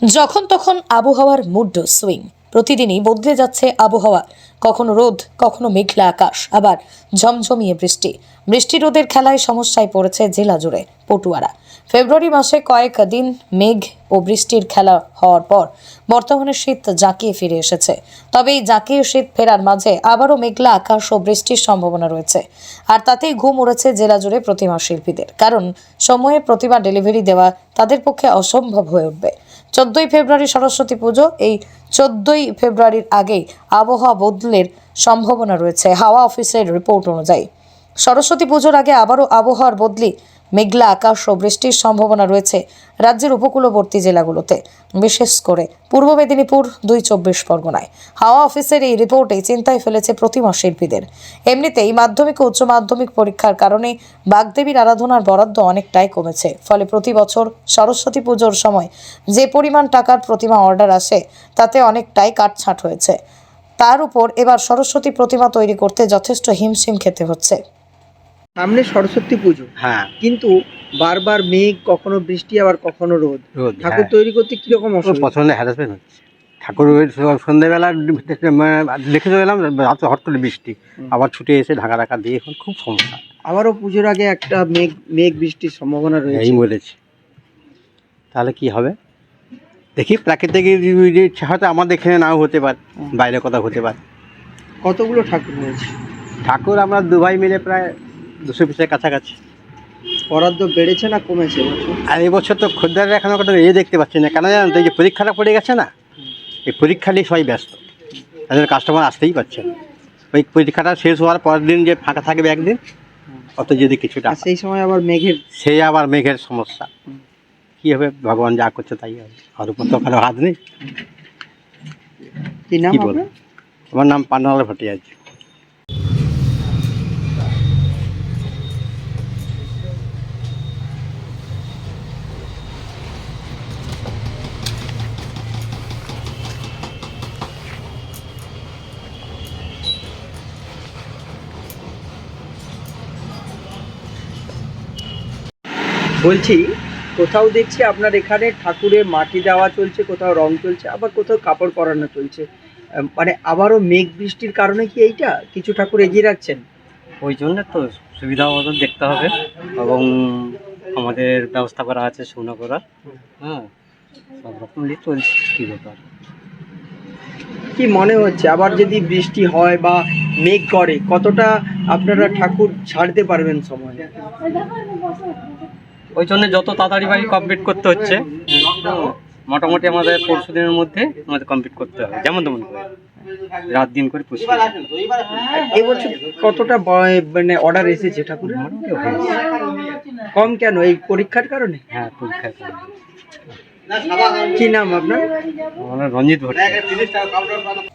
যখন তখন আবহাওয়ার মুড সুইং। প্রতিদিনই বদলে যাচ্ছে আবহাওয়া। কখনো রোদ, কখনো মেঘলা আকাশ, আবার ঝমঝমিয়ে বৃষ্টি। বৃষ্টি রোদের খেলায় সমস্যায় পড়েছে জেলা জুড়ে পটুয়ারা। ফেব্রুয়ারি মাসে কয়েক দিন মেঘ ও বৃষ্টির খেলা হওয়ার পর বর্তমানে শীত জাঁকিয়ে ফিরে এসেছে। তবে এই জাঁকিয়ে শীত ফেরার মাঝে আবারও মেঘলা আকাশ ও বৃষ্টির সম্ভাবনা রয়েছে। আর তাতেই ঘুম উড়েছে জেলা জুড়ে প্রতিমা শিল্পীদের, কারণ সময়ে প্রতিমা ডেলিভারি দেওয়া তাদের পক্ষে অসম্ভব হয়ে উঠবে। 14ই ফেব্রুয়ারি সরস্বতী পুজো। এই 14ই ফেব্রুয়ারির আগেই আবহাওয়া বদলের সম্ভাবনা রয়েছে হাওয়া অফিসের রিপোর্ট অনুযায়ী। সরস্বতী পুজোর আগে আবারও আবহাওয়ার বদলি, মেঘলা আকাশ ও বৃষ্টির সম্ভাবনা রয়েছে রাজ্যের উপকূলবর্তী জেলাগুলোতে, বিশেষ করে পূর্ব মেদিনীপুর, 2 চব্বিশ পরগনায়। হাওয়া অফিসের এই রিপোর্টে চিন্তায় ফেলেছে প্রতিমা শিল্পীদের। এমনিতেই মাধ্যমিক ও উচ্চ মাধ্যমিক পরীক্ষার কারণে বাগদেবীর আরাধনার বরাদ্দ অনেকটাই কমেছে। ফলে প্রতি বছর সরস্বতী পুজোর সময় যে পরিমাণ টাকার প্রতিমা অর্ডার আসে তাতে অনেকটাই কাটছাঁট হয়েছে। তার উপর এবার সরস্বতী প্রতিমা তৈরি করতে যথেষ্ট হিমশিম খেতে হচ্ছে। সামনে সরস্বতী পুজো, হ্যাঁ, কিন্তু বারবার মেঘ, কখনো বৃষ্টি আবার কখনো রোদ। রোদ, ঠাকুর হ্যাঁ। তৈরি করতে কিরকম অসুবিধা? প্রচন্ড হ্যারাসমেন্ট হচ্ছে। ঠাকুর সন্ধ্যেবেলা লিখে চলে এলাম, রাতে হট করে বৃষ্টি, আবার ছুটে এসে ঢাকা ঢাকা দিয়ে এখন খুব সমস্যা। আবারও পুজোর আগে একটা মেঘ বৃষ্টির সম্ভাবনা এই রয়েছে। বলেছি, তাহলে কি হবে দেখি। প্রাকৃতিক হয়তো আমাদের এখানে নাও হতে পারে, বাইরে কোথাও হতে পারে। কতগুলো ঠাকুর হয়েছে? ঠাকুর আমরা দু ভাই মিলে প্রায় 200 পিসের কাছাকাছি। বরাদ্দ বেড়েছে না কমেছে এবছর? আর এবছর তো খদ্দাররা এখনো কোনো দেখতে পাচ্ছি না, কেন জানেন তো? এই যে পরীক্ষাটা পড়ে গেছে না, এই পরীক্ষা নিয়ে সবাই ব্যস্ত, তাদের কাস্টমার আসতেই পারছে না। ওই পরীক্ষাটা শেষ হওয়ার পরের দিন যে ফাঁকা থাকবে একদিন, অত যদি কিছুটা, আর সেই সময় আবার সেই আবার মেঘের সমস্যা। কি হবে, ভগবান যা করছে তাই হবে, আর উপর তো কারো হাত নেই। কি নাম কি বলবো? আপনার? আমার নাম পান্নালাল ভট্টাচার্য। বলছি, কোথাও দেখছি আপনার এখানে ঠাকুরে মাটি দেওয়া চলছে, কোথাও রং চলছে, আবার কোথাও কাপড় পরানো চলছে। মানে আবারও মেঘ বৃষ্টির কারণে কি এইটা কিছু ঠাকুর এগিয়ে রাখছেন? ওই জন্য তো সুবিধা মতো দেখতে হবে, এবং আমাদের ব্যবস্থা করা আছে শুকনো করার। হ্যাঁ, সব রকম নিয়ে চলছে। কী ব্যাপার, কি মনে হচ্ছে আবার যদি বৃষ্টি হয় বা মেঘ করে, কতটা আপনারা ঠাকুর ছাড়তে পারবেন সময়? ওই জন্য যত তাড়াতাড়ি বাড়ি কমপ্লিট করতে হচ্ছে। মোটামুটি আমাদের পরশু দিনের মধ্যে আমাদের কমপ্লিট করতে হবে, যেমন তেমন করে রাত দিন করে পুষি। এবছর কতটা মানে অর্ডার এসেছে ঠাকুরের? কম কেন, এই পরীক্ষার কারণে? হ্যাঁ, পরীক্ষার কারণে। কি নাম আপনার? আমরা রঞ্জিত ভট্টাচার্য।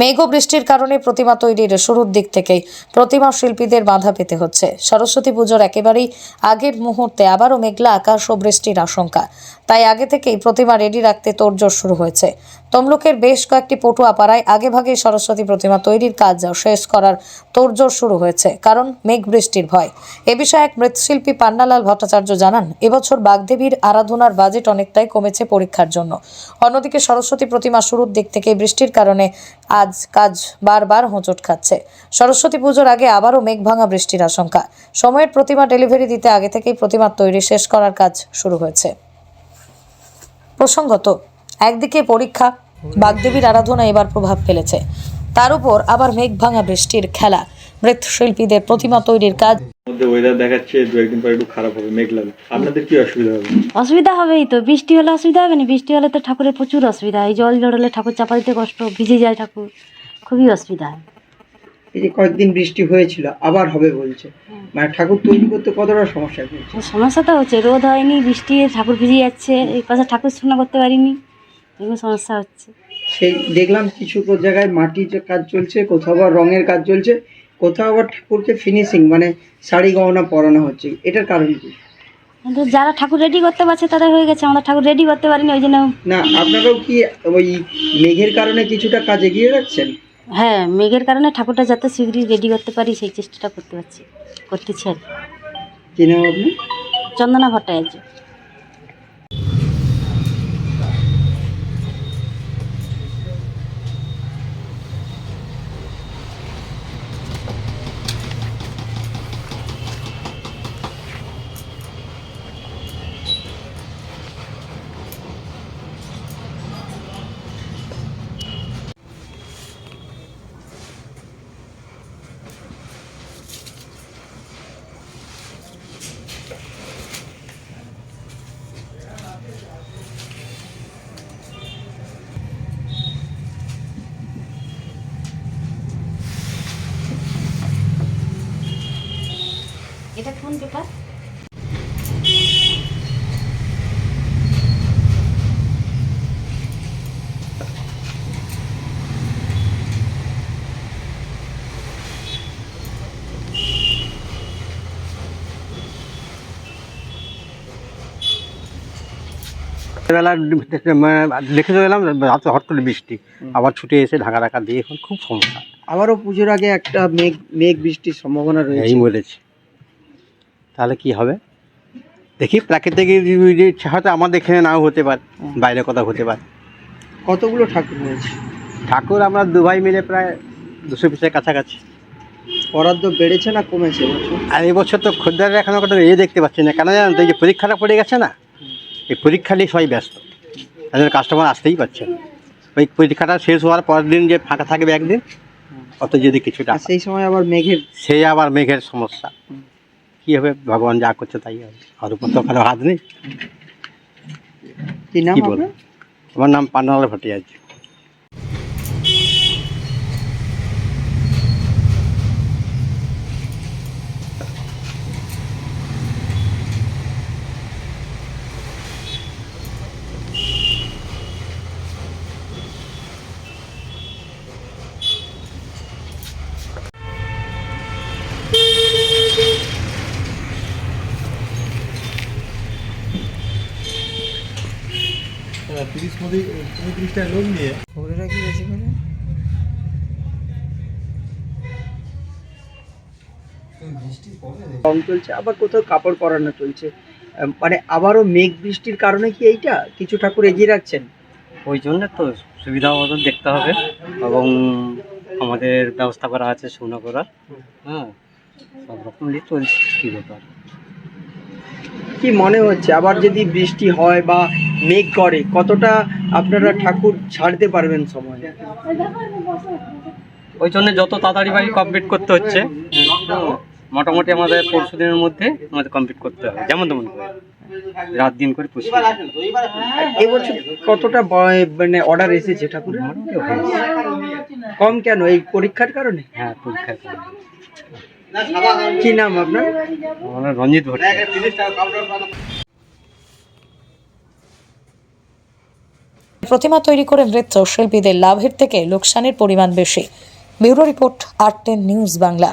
মেঘ ও বৃষ্টির কারণে প্রতিমা তৈরির শুরুর দিক থেকেই প্রতিমা শিল্পীদের বাধা পেতে হচ্ছে। সরস্বতী পুজোর একেবারেই আগের মুহূর্তে আবারও মেঘলা আকাশ ও বৃষ্টির আশঙ্কা, তাই আগে থেকেই প্রতিমা রেডি রাখতে তোড়জোড় শুরু হয়েছে। তমলুকের বেশ কয়েকটি পটুয়াপাড়ায় আগেভাগে সরস্বতী প্রতিমা তৈরির কাজ শেষ করার তোড়জোড় শুরু হয়েছে, কারণ মেঘ বৃষ্টির ভয়। এ বিষয়ে এক মৃৎশিল্পী পান্নালাল ভট্টাচার্য জানান, এবছর বাগদেবীর আরাধনার বাজেট অনেকটাই কমেছে পরীক্ষার জন্য। অন্যদিকে সরস্বতী প্রতিমা শুরুর দিক থেকে বৃষ্টির কারণে আজ কাজ বারবার হোঁচট খাচ্ছে। সরস্বতী পুজোর আগে আবারও মেঘ ভাঙা বৃষ্টির আশঙ্কা। সময়ের প্রতিমা ডেলিভারি দিতে আগে থেকেই প্রতিমার তৈরি শেষ করার কাজ শুরু হয়েছে। প্রসঙ্গত, একদিকে পরীক্ষা, বাগদেবীর আরাধনা এবার প্রভাব ফেলেছে, তার উপর আবার মেঘ ভাঙা বৃষ্টির খেলা। মৃৎশিল্পীদের প্রতিমা তৈরির কাজ মধ্যে ওয়েদার দেখাচ্ছে 2-1 দিন পরে একটু খারাপ হবে, মেঘলা। আপনাদের কি অসুবিধা হবে? অসুবিধা হবেই তো, বৃষ্টি হলে অসুবিধা হবে না? বৃষ্টি হলে তো ঠাকুরের প্রচুর অসুবিধা হয়, জল জড়ালে ঠাকুর চাপা দিতে কষ্ট, ভিজে যায় ঠাকুর, খুবই অসুবিধা হয়। এই যে কয়েকদিন বৃষ্টি হয়েছিল, আবার হবে বলছে, মানে ঠাকুর তৈরি করতে কতটা সমস্যা হচ্ছে? সমস্যা তো হচ্ছে, রোদ হয়নি, বৃষ্টি, ঠাকুর ভিজে যাচ্ছে, এই পাশে ঠাকুর শুকনো করতে পারিনি, এগুলো সমস্যা হচ্ছে। সেই দেখলাম কিছু জায়গায় মাটির কাজ চলছে, কোথাও আবার রঙের কাজ চলছে, কোথাও আবার ঠাকুরকে ফিনিশিং মানে শাড়ি গহনা পরানো হচ্ছে। এটার কারণ কি? কিন্তু যারা ঠাকুর রেডি করতে পারছে তাদের হয়ে গেছে, আমরা ঠাকুর রেডি করতে পারিনি, ওই জন্য। না, আপনারাও কি ওই মেঘের কারণে কিছুটা কাজ এগিয়ে রাখছেন? হ্যাঁ, মেঘের কারণে ঠাকুরটা যাতে শীঘ্রই রেডি করতে পারি সেই চেষ্টাটা করতেছি আর কি। কি নাম আপনি? চন্দনা ভট্টাচার্য। পেপার। বেলা লিখে গেলাম, রাতে হট করে বৃষ্টি, আবার ছুটে এসে ঢাকা ঢাকা দিয়ে এখন খুব সমস্যা। আবারও পুজোর আগে একটা মেঘ বৃষ্টির সম্ভাবনা এই রয়েছে। বলেছে, তাহলে কি হবে দেখি। প্রাকৃতিক হয়তো আমাদের এখানে নাও হতে পারে, বাইরে কোথাও হতে পারে। কতগুলো ঠাকুর রয়েছে? ঠাকুর আমরা দু ভাই মিলে প্রায় 200 পিসের কাছাকাছি। বরাদ্দ বেড়েছে না কমেছে এবছর? আর এবছর তো খদ্দাররা এখনো একটা দেখতে পাচ্ছি না, কেন জানেন তো? এই যে পরীক্ষাটা পড়ে গেছে না, এই পরীক্ষা নিয়ে সবাই ব্যস্ত, তাদের কাস্টমার আসতেই পারছে না। ওই পরীক্ষাটা শেষ হওয়ার পরের দিন যে ফাঁকা থাকবে একদিন, অত যদি কিছুটা, আর সেই সময় আবার সেই আবার মেঘের সমস্যা। কি হবে, ভগবান যা করছে তাই হবে, আর উপর তো কারো হাত নেই। কি নাম কি বলবো? আপনার? আমার নাম পান্নালাল ভট্টাচার্য। ওরা কি বেশি করে? রং চলছে, আবার কোথাও কাপড় পরানো চলছে। মানে আবারও মেঘ বৃষ্টির কারণে কি এইটা কিছু ঠাকুর এগিয়ে রাখছেন? ওই জন্য তো সুবিধা মতো দেখতে হবে এবং আমাদের ব্যবস্থা করা আছে শুকনো করার। হ্যাঁ, সব রকম নিয়ে চলছে। কী ব্যাপার, কি মনে হচ্ছে আবার যদি বৃষ্টি হয় বা মেঘ করে, কতটা আপনারা ঠাকুর ছাড়তে পারবেন সময়? ওই জন্য যত তাড়াতাড়ি বাড়ি কমপ্লিট করতে হচ্ছে। মোটামুটি আমাদের 40 দিনের মধ্যে আমাদের কমপ্লিট করতে হবে, যেমন তেমন করে রাত দিন করে পুষি। এবছর কতটা মানে অর্ডার এসেছে ঠাকুরের? কম কেন, এই পরীক্ষার কারণে? হ্যাঁ, পরীক্ষার কারণে। কি নাম আপনার? আমার রঞ্জিত ভট্টাচার্য। প্রতিমা তৈরি করে নৃত্যশিল্পীদের লাভের থেকে লোকসানের পরিমাণ বেশি। ব্যুরো রিপোর্ট, আর10 নিউজ বাংলা।